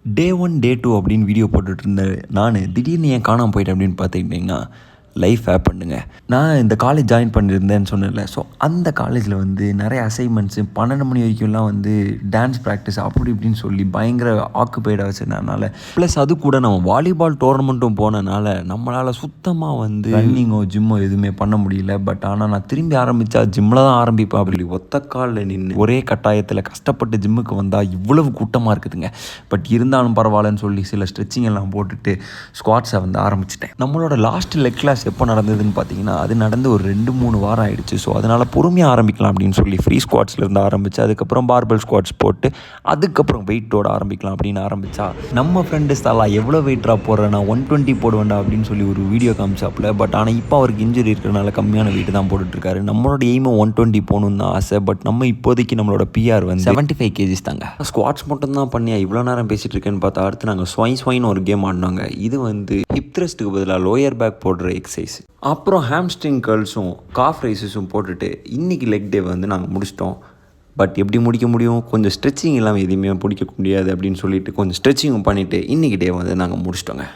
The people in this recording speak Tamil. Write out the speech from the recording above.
டே 1 டே 2 அப்படின்னு வீடியோ போட்டுட்டு இருந்தேன் நான். திடீர்னு ஏன் காணாமல் போயிட்டேன் அப்படின்னு பார்த்துக்கிட்டிங்கன்னா, லைஃப் பண்ணுங்க. நான் இந்த காலேஜ் ஜாயின் பண்ணியிருந்தேன்னு சொன்னேன்ல. ஸோ அந்த காலேஜில் வந்து நிறைய அசைன்மெண்ட்ஸு 12 மணி வரைக்கும்லாம் வந்து டான்ஸ் ப்ராக்டிஸ் அப்படி இப்படின்னு சொல்லி பயங்கர ஆக்குப்பைடாக வச்சுருந்தனால, ப்ளஸ் அது கூட நம்ம வாலிபால் டோர்னமெண்ட்டும் போனனால நம்மளால் சுத்தமாக வந்து ரன்னிங்கோ ஜிம்மோ எதுவுமே பண்ண முடியல. பட் ஆனால் நான் திரும்பி ஆரம்பித்தா ஜிம்மில் தான் ஆரம்பிப்பேன் அப்படி ஒத்த காலில் நின்று ஒரே கட்டாயத்தில் கஷ்டப்பட்டு ஜிம்முக்கு வந்தால் இவ்வளவு கூட்டமாக இருக்குதுங்க. பட் இருந்தாலும் பரவாயில்லன்னு சொல்லி சில ஸ்ட்ரெச்சிங் எல்லாம் போட்டுட்டு ஸ்குவாட்ஸை வந்து ஆரம்பிச்சிட்டேன். நம்மளோட லாஸ்ட் லெக் கிளாஸ் எப்போ நடந்ததுன்னு பார்த்தீங்கன்னா, அது நடந்து ஒரு 2-3 வாரம் ஆகிடுச்சு. ஸோ அதனால் பொறுமையாக ஆரம்பிக்கலாம் அப்படின்னு சொல்லி ஃப்ரீ ஸ்குவாட்ஸ்லேருந்து ஆரம்பித்து அதுக்கப்புறம் பார்பல் ஸ்குவாட்ஸ் போட்டு அதுக்கப்புறம் வெயிட்டோட ஆரம்பிக்கலாம் அப்படின்னு ஆரம்பித்தா, நம்ம ஃப்ரெண்டு ஸ்தாலா எவ்வளோ வெயிட்ரா போடுறேன்னா 120 போடுவேண்டா அப்படின்னு சொல்லி ஒரு வீடியோ காமிச்சாப்பில். பட் ஆனால் இப்போ அவருக்கு இன்ஜுரி இருக்கிறனால கம்மியான வெயிட் தான் போட்டுட்ருக்காரு. நம்மளோட எய்மும் 120 போகணுன்னு தான் ஆசை. பட் நம்ம இப்போதைக்கு நம்மளோட பிஆர் வந்து 75 கேஜிஸ் தாங்க. ஸ்குவாட்ஸ் மட்டும் தான் பண்ணியா இவ்வளோ நேரம் பேசிகிட்டு இருக்கேன்னு பார்த்தா, அடுத்து நாங்கள் ஸ்வைன்னு ஒரு கேம் ஆடினாங்க. இது வந்து ஹிப் த்ரஸ்ட்டுக்கு பதிலாக லோயர் பேக் போடுற எக்ஸசைஸ். அப்புறம் ஹாம்ஸ்ட்ரிங் கர்ல்ஸும் காஃப் ரைஸஸும் போட்டுட்டு இன்றைக்கி லெக் டே வந்து நாங்கள் முடிச்சிட்டோம். பட் எப்படி முடிக்க முடியும், கொஞ்சம் ஸ்ட்ரெச்சிங் இல்லாமல் எதுவுமே பிடிக்க முடியாது அப்படின்னு சொல்லிட்டு கொஞ்சம் ஸ்ட்ரெச்சிங்கும் பண்ணிவிட்டு இன்றைக்கி டே வந்து நாங்கள் முடிச்சிட்டோங்க.